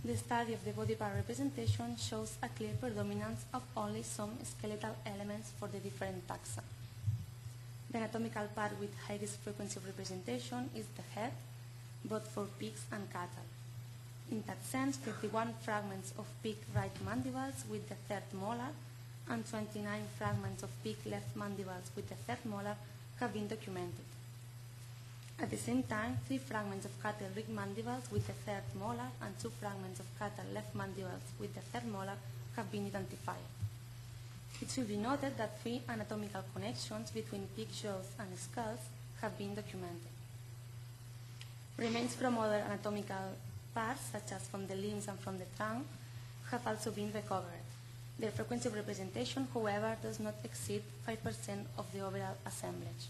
The study of the body part representation shows a clear predominance of only some skeletal elements for the different taxa. The anatomical part with highest frequency of representation is the head, both for pigs and cattle. In that sense, 51 fragments of pig right mandibles with the 3rd molar and 29 fragments of pig left mandibles with the 3rd molar have been documented. At the same time, 3 fragments of cattle right mandibles with the 3rd molar and 2 fragments of cattle left mandibles with the 3rd molar have been identified. It should be noted that 3 anatomical connections between pig jaws and skulls have been documented. Remains from other anatomical parts, such as from the limbs and from the trunk, have also been recovered. Their frequency of representation, however, does not exceed 5% of the overall assemblage.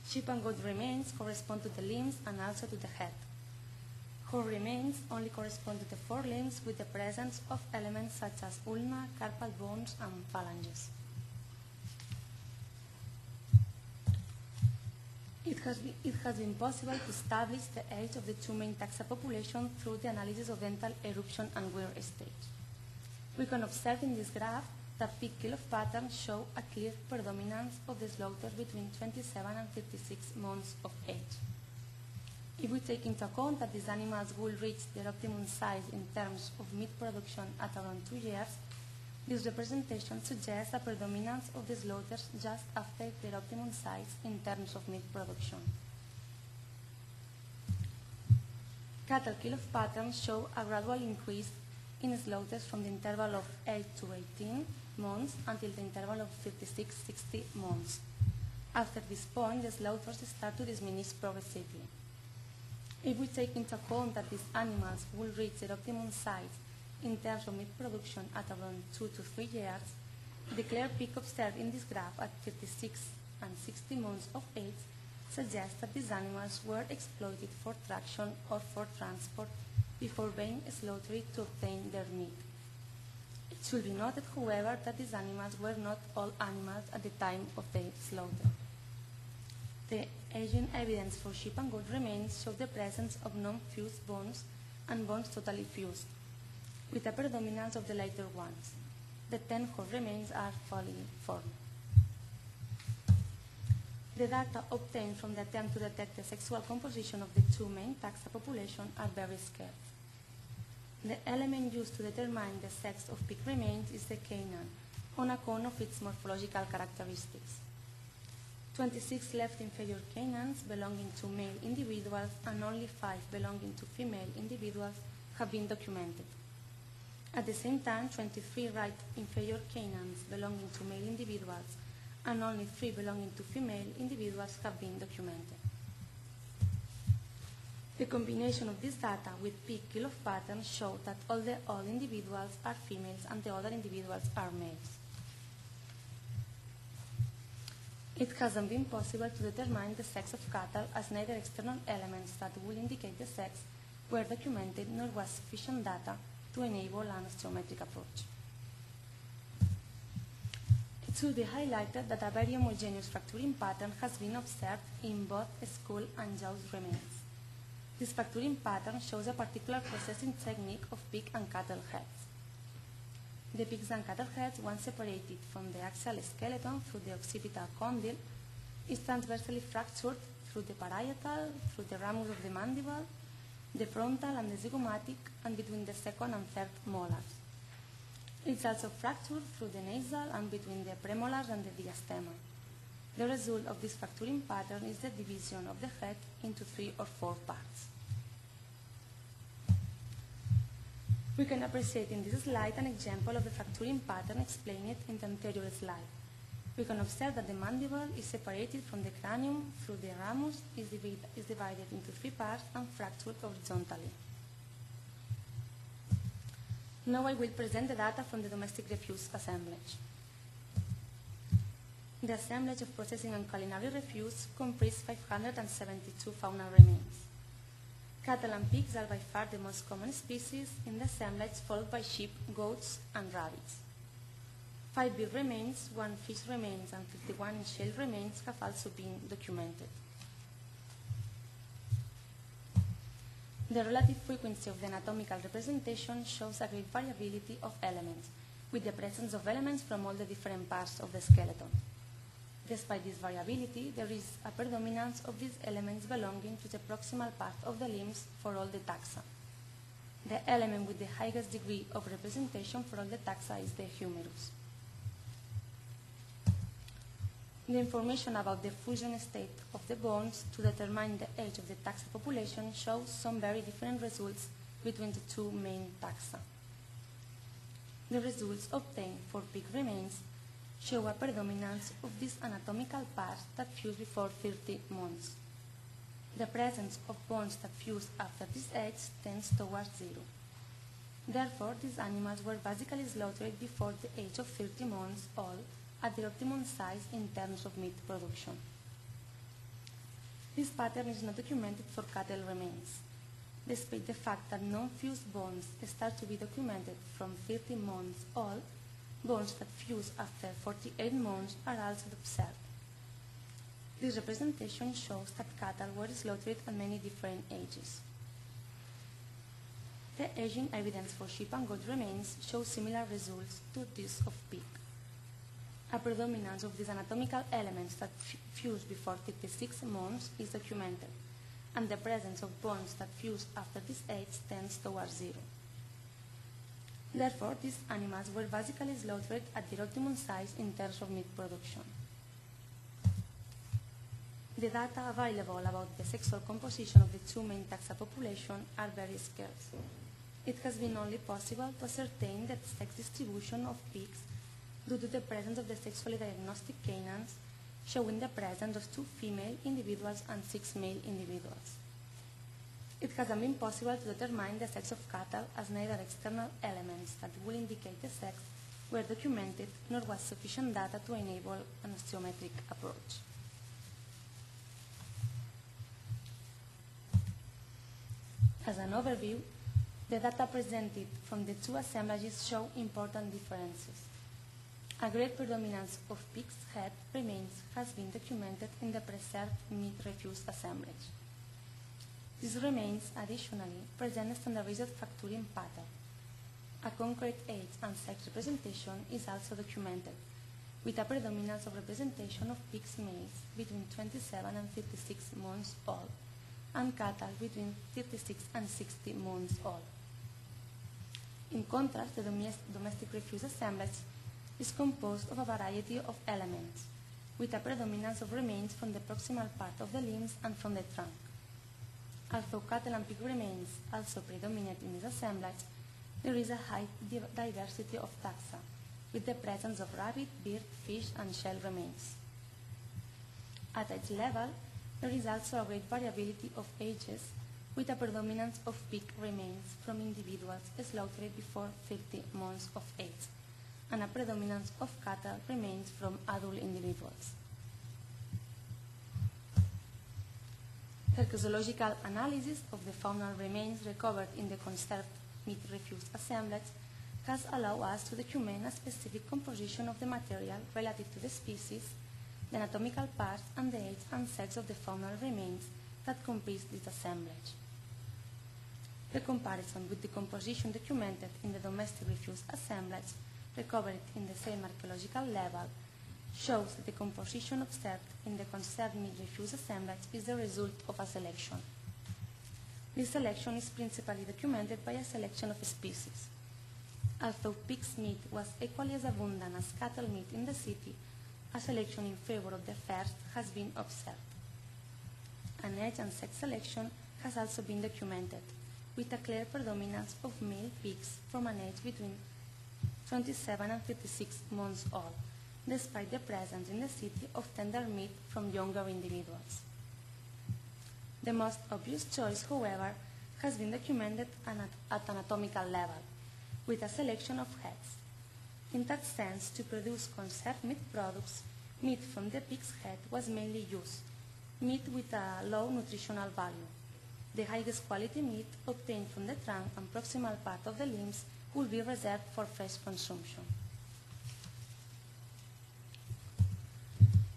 Sheep and goat remains correspond to the limbs and also to the head. Hoof remains only correspond to the forelimbs with the presence of elements such as ulna, carpal bones, and phalanges. It has been possible to establish the age of the two main taxa population through the analysis of dental eruption and wear stage. We can observe in this graph that peak kill-off patterns show a clear predominance of the slaughters between 27 and 56 months of age. If we take into account that these animals will reach their optimum size in terms of meat production at around 2 years, this representation suggests a predominance of the slaughters just after their optimum size in terms of meat production. Cattle kill-off patterns show a gradual increase in slaughters from the interval of 8 to 18 months until the interval of 56-60 months. After this point, the slaughters start to diminish progressively. If we take into account that these animals will reach their optimum size in terms of meat production at around 2 to 3 years, the clear peak observed in this graph at 56 and 60 months of age suggests that these animals were exploited for traction or for transport before being slaughtered to obtain their meat. It should be noted, however, that these animals were not all animals at the time of their slaughter. The aging evidence for sheep and goat remains shows the presence of non-fused bones and bones totally fused, with a predominance of the later ones. The 10 hoof remains are fully formed. The data obtained from the attempt to detect the sexual composition of the two main taxa population are very scarce. The element used to determine the sex of pig remains is the canine, on account of its morphological characteristics. 26 left inferior canines belonging to male individuals and only 5 belonging to female individuals have been documented. At the same time, 23 right inferior canines belonging to male individuals and only 3 belonging to female individuals have been documented. The combination of this data with peak kill-off patterns show that all individuals are females and the other individuals are males. It hasn't been possible to determine the sex of cattle, as neither external elements that will indicate the sex were documented nor was sufficient data to enable an osteometric approach. It should be highlighted that a very homogeneous fracturing pattern has been observed in both skull and jaw remains. This fracturing pattern shows a particular processing technique of pig and cattle heads. The pigs and cattle heads, once separated from the axial skeleton through the occipital condyle, is transversely fractured through the parietal, through the ramus of the mandible, the frontal and the zygomatic, and between the second and third molars. It is also fractured through the nasal and between the premolars and the diastema. The result of this fracturing pattern is the division of the head into 3 or 4 parts. We can appreciate in this slide an example of the fracturing pattern explained in the anterior slide. We can observe that the mandible is separated from the cranium through the ramus, is divided into 3 parts and fractured horizontally. Now I will present the data from the domestic refuse assemblage. The assemblage of processing and culinary refuse comprised 572 faunal remains. Cattle and pigs are by far the most common species in the assemblage, followed by sheep, goats, and rabbits. 5 beef remains, 1 fish remains, and 51 shell remains have also been documented. The relative frequency of the anatomical representation shows a great variability of elements, with the presence of elements from all the different parts of the skeleton. Despite this variability, there is a predominance of these elements belonging to the proximal part of the limbs for all the taxa. The element with the highest degree of representation for all the taxa is the humerus. The information about the fusion state of the bones to determine the age of the taxa population shows some very different results between the two main taxa. The results obtained for pig remains show a predominance of these anatomical parts that fuse before 30 months. The presence of bones that fuse after this age tends towards 0. Therefore, these animals were basically slaughtered before the age of 30 months old at their optimum size in terms of meat production. This pattern is not documented for cattle remains. despite the fact that non-fused bones start to be documented from 30 months old, bones that fuse after 48 months are also observed. This representation shows that cattle were slaughtered at many different ages. The aging evidence for sheep and goat remains shows similar results to this of pig. A predominance of these anatomical elements that fuse before 36 months is documented, and the presence of bones that fuse after this age tends towards zero. Therefore, these animals were basically slaughtered at their optimum size in terms of meat production. The data available about the sexual composition of the two main taxa population are very scarce. It has been only possible to ascertain the sex distribution of pigs due to the presence of the sexually diagnostic canines, showing the presence of 2 female individuals and 6 male individuals. It hasn't been possible to determine the sex of cattle, as neither external elements that will indicate the sex were documented, nor was sufficient data to enable an osteometric approach. As an overview, the data presented from the two assemblages show important differences. A great predominance of pig's head remains has been documented in the preserved meat refuse assemblage. These remains additionally present a standardized fracturing pattern. A concrete age and sex representation is also documented, with a predominance of representation of pigs males between 27 and 56 months old, and cattle between 36 and 60 months old. In contrast, the domestic refuse assemblage is composed of a variety of elements, with a predominance of remains from the proximal part of the limbs and from the trunk. Although cattle and pig remains also predominate in this assemblage, there is a high diversity of taxa, with the presence of rabbit, bird, fish, and shell remains. At age level, there is also a great variability of ages, with a predominance of pig remains from individuals slaughtered before 50 months of age, and a predominance of cattle remains from adult individuals. Herpetological analysis of the faunal remains recovered in the conserved meat refuse assemblage has allowed us to document a specific composition of the material relative to the species, the anatomical parts, and the age and sex of the faunal remains that comprise this assemblage. The comparison with the composition documented in the domestic refuse assemblage recovered in the same archaeological level shows that the composition observed in the conserved meat refuse assemblage is the result of a selection. This selection is principally documented by a selection of species. Although pig's meat was equally as abundant as cattle meat in the city, a selection in favor of the first has been observed. An age and sex selection has also been documented, with a clear predominance of male pigs from an age between 27 and 56 months old, despite the presence in the city of tender meat from younger individuals. The most obvious choice, however, has been documented at anatomical level, with a selection of heads. In that sense, to produce conserved meat products, meat from the pig's head was mainly used, meat with a low nutritional value. The highest quality meat obtained from the trunk and proximal part of the limbs will be reserved for fresh consumption.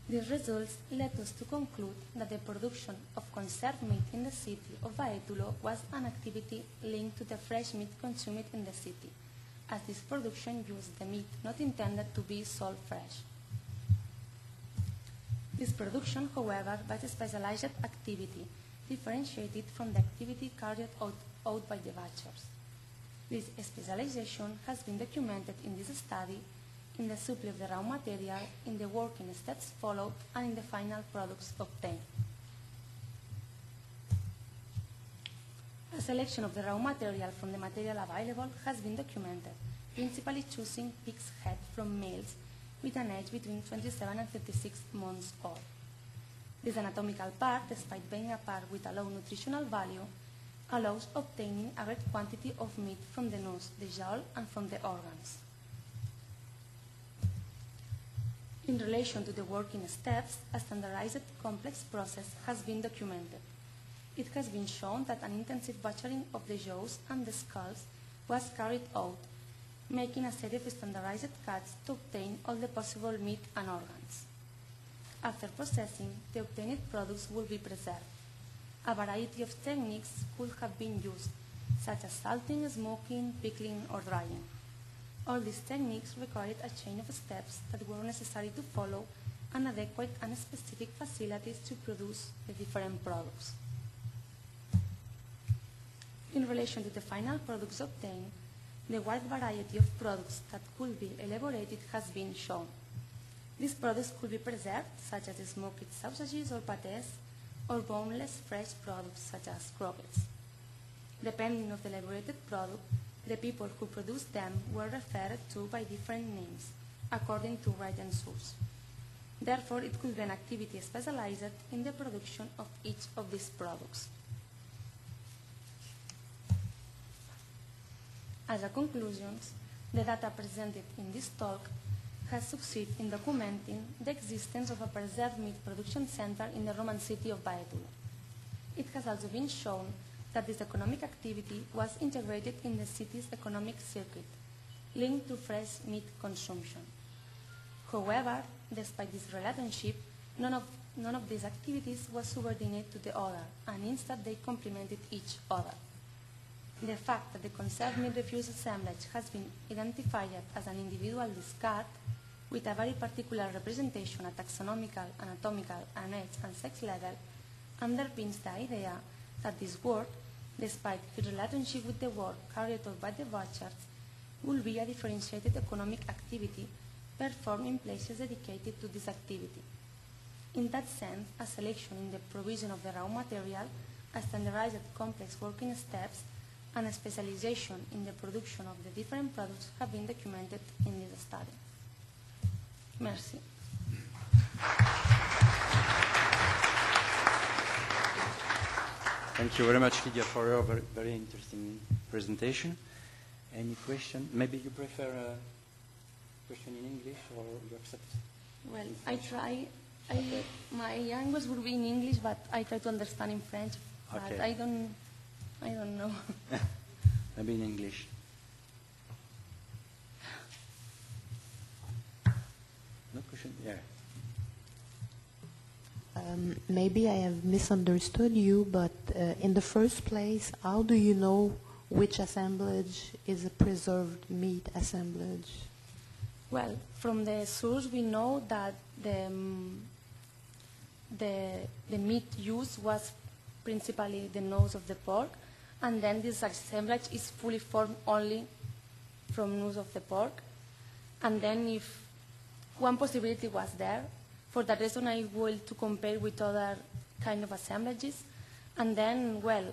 These results led us to conclude that the production of conserved meat in the city of Baétulo was an activity linked to the fresh meat consumed in the city, as this production used the meat not intended to be sold fresh. This production, however, was a specialized activity, differentiated from the activity carried out by the butchers. This specialization has been documented in this study, in the supply of the raw material, in the working steps followed, and in the final products obtained. A selection of the raw material from the material available has been documented, principally choosing pig's head from males with an age between 27 and 56 months old. This anatomical part, despite being a part with a low nutritional value, allows obtaining a great quantity of meat from the nose, the jowl, and from the organs. In relation to the working steps, a standardized complex process has been documented. it has been shown that an intensive butchering of the jaws and the skulls was carried out, making a set of standardized cuts to obtain all the possible meat and organs. After processing, the obtained products will be preserved. A variety of techniques could have been used, such as salting, smoking, pickling, or drying. All these techniques required a chain of steps that were necessary to follow and adequate and specific facilities to produce the different products. In relation to the final products obtained, the wide variety of products that could be elaborated has been shown. These products could be preserved, such as smoked sausages or pâtés, or boneless fresh products, such as croquettes. Depending on the elaborated product, the people who produced them were referred to by different names, according to written source. Therefore, it could be an activity specialized in the production of each of these products. As a conclusion, the data presented in this talk has succeeded in documenting the existence of a preserved meat production center in the Roman city of Baetulo. It has also been shown that this economic activity was integrated in the city's economic circuit, linked to fresh meat consumption. However, despite this relationship, none of these activities was subordinate to the other, and instead they complemented each other. The fact that the conserved meat refuse assemblage has been identified as an individual discard with a very particular representation at taxonomical, anatomical, and age and sex level underpins the idea that this work, despite its relationship with the work carried out by the butchers, will be a differentiated economic activity performed in places dedicated to this activity. In that sense, a selection in the provision of the raw material, a standardized complex working steps, and a specialization in the production of the different products have been documented in this study. Merci. Thank you very much, Lydia, for your very, very interesting presentation. Any question? Maybe you prefer a question in English, or you accept? Well, I try. My language would be in English, but I try to understand in French. But Okay. I don't know. Maybe in English. No question? Yeah. Maybe I have misunderstood you, but in the first place, how do you know which assemblage is a preserved meat assemblage? Well, from the source we know that the meat used was principally the nose of the pork, and then this assemblage is fully formed only from nose of the pork. And then if one possibility was there, for that reason I will to compare with other kind of assemblages, and then, well,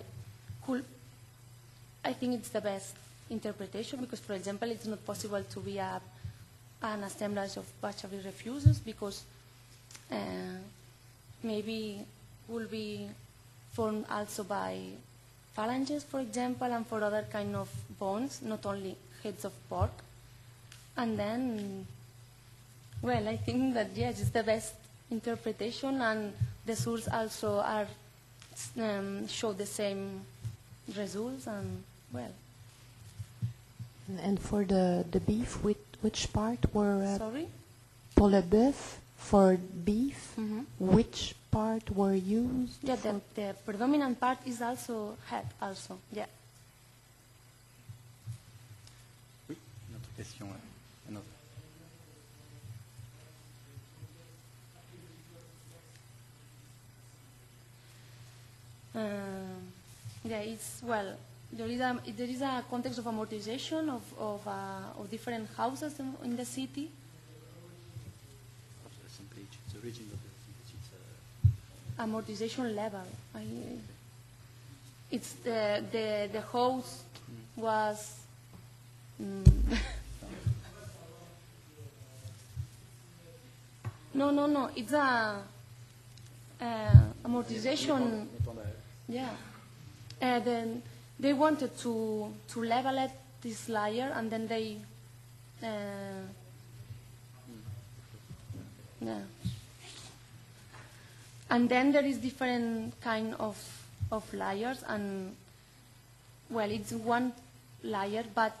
I think it's the best interpretation, because, for example, it's not possible to be an assemblage of butchery refuses, because maybe will be formed also by phalanges, for example, and for other kind of bones, not only heads of pork. And then, well, I think that, yes, it's the best interpretation, and the source also are show the same results, and, well. And for the beef, which part were... Sorry? Pour le bœuf, for beef, which part were used? Yeah, the predominant part is also head, also, yeah. Oui, une autre question. Une autre. Yeah, it's, well, there is a context of amortization of different houses in the city. The origin of the assemblage, Amortization level. It's the house was. No. It's a amortization. Yeah. Then they wanted to level it, this layer, and then they. Yeah. And then there is different kind of of layers, and well, it's one layer, but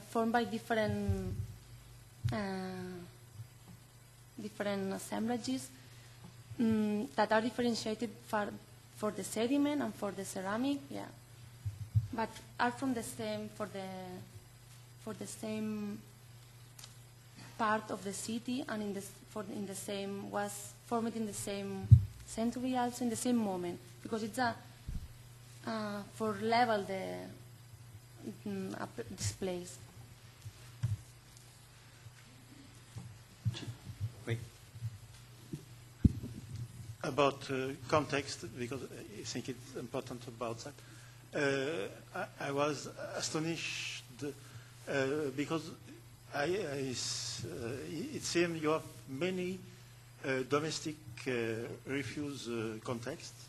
formed by different assemblages that are differentiated for the sediment and for the ceramic, yeah, but are from the same for the same part of the city, and was formed in the same century, also in the same moment, because it's for level displays. Oui. About context, because I think it's important about that. I was astonished because it seems you have many domestic refuse contexts,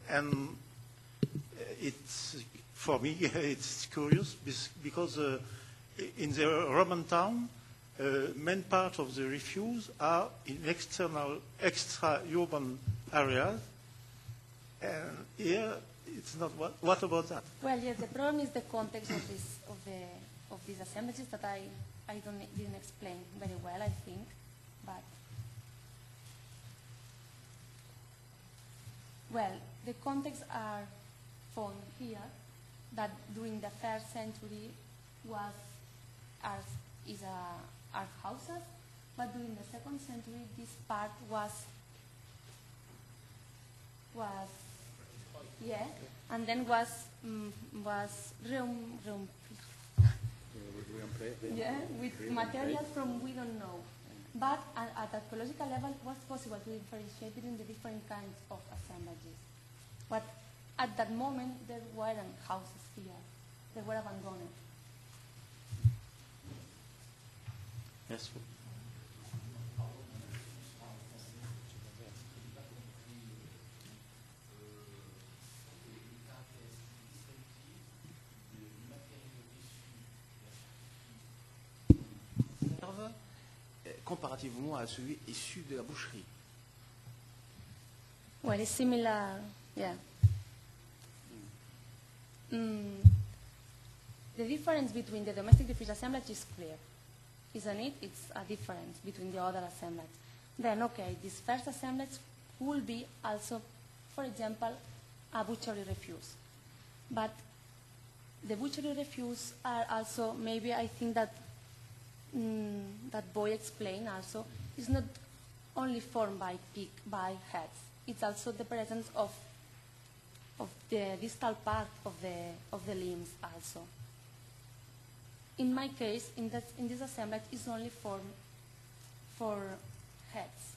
and it's for me it's curious because in the Roman town, main part of the refuse are in extra-urban areas, and here it's not. What about that? Well, yes, the problem is the context of these assemblages that I didn't explain very well, I think, but well, the contexts are found here that during the 1st century are houses, but during the 2nd century this part was yeah, and then was yeah, with materials from we don't know. But at archaeological level, it was possible to differentiate between the different kinds of assemblages. But at that moment, there weren't houses here. They were abandoned. Yes. Comparativement à celui issu de la boucherie. Well, it's similar, yeah. The difference between the domestic refuse assemblage is clear, isn't it? It's a difference between the other assemblage. Then, okay, this first assemblage will be also, for example, a butchery refuse. But the butchery refuse are also, maybe I think that that Boy explained also, is not only formed by heads. It's also the presence of the distal part of the limbs also. In my case, in this assemblage, it's only formed for heads.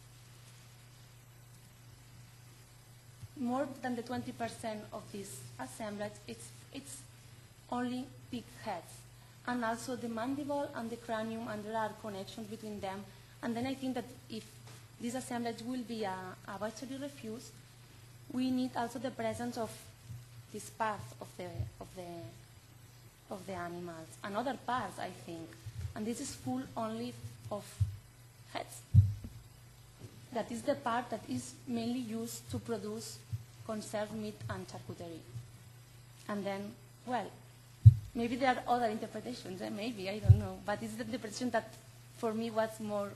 More than the 20% of this assemblage, it's only pig heads. And also the mandible and the cranium, and there are connections between them. And then I think that if this assemblage will be a butchery refuse, we need also the presence of this part of the animals, and other parts, I think. And this is full only of heads. That is the part that is mainly used to produce conserved meat and charcuterie. And then, well, maybe there are other interpretations, maybe, I don't know. But it's the interpretation that, for me, was more...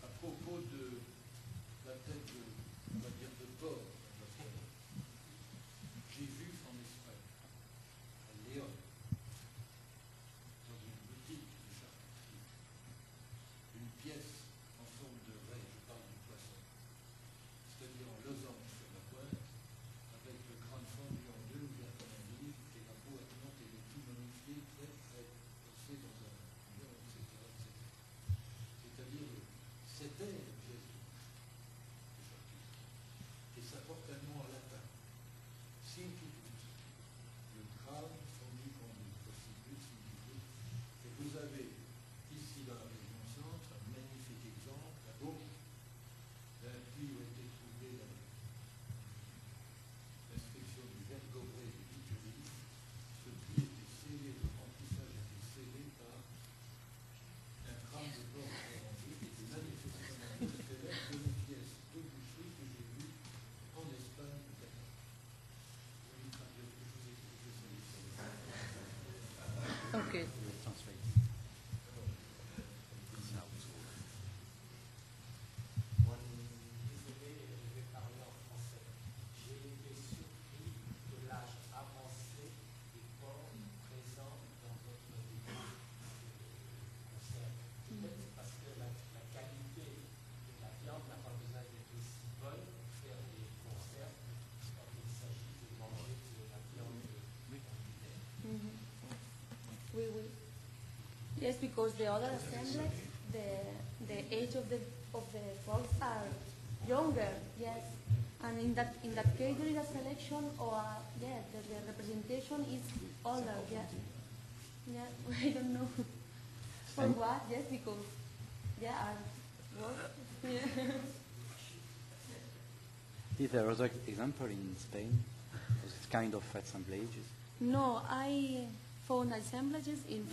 À propos de la tête de, on va dire, de porc, j'ai vu en Espagne, à Léon, dans une boutique de charcuterie, une pièce en forme de raie, je parle du poisson, c'est-à-dire en losange sur la pointe, avec le crâne fendu en deux, ouvert comme un livre, et la peau attenante et le tout momifié, très très posé dans un mur, etc., etc. C'est-à-dire, c'était une pièce de charcuterie. Et ça porte un nom en latin, Sinciput, le crâne fondu comme une prostituée, Sinciput. Et vous avez ici dans la région centre un magnifique exemple, à Beaune, d'un puits où a été trouvé l'inscription du vergobré du Piquerie. Ce puits était scellé, le remplissage était scellé par Yes, because the other assemblage, the age of the frogs are younger. Yes, and in that case there is a selection or the representation is older. Yeah, yeah. I don't know for what. Yes, because are worse. Yeah. Is there other example in Spain of this kind of assemblages? No, I found assemblages in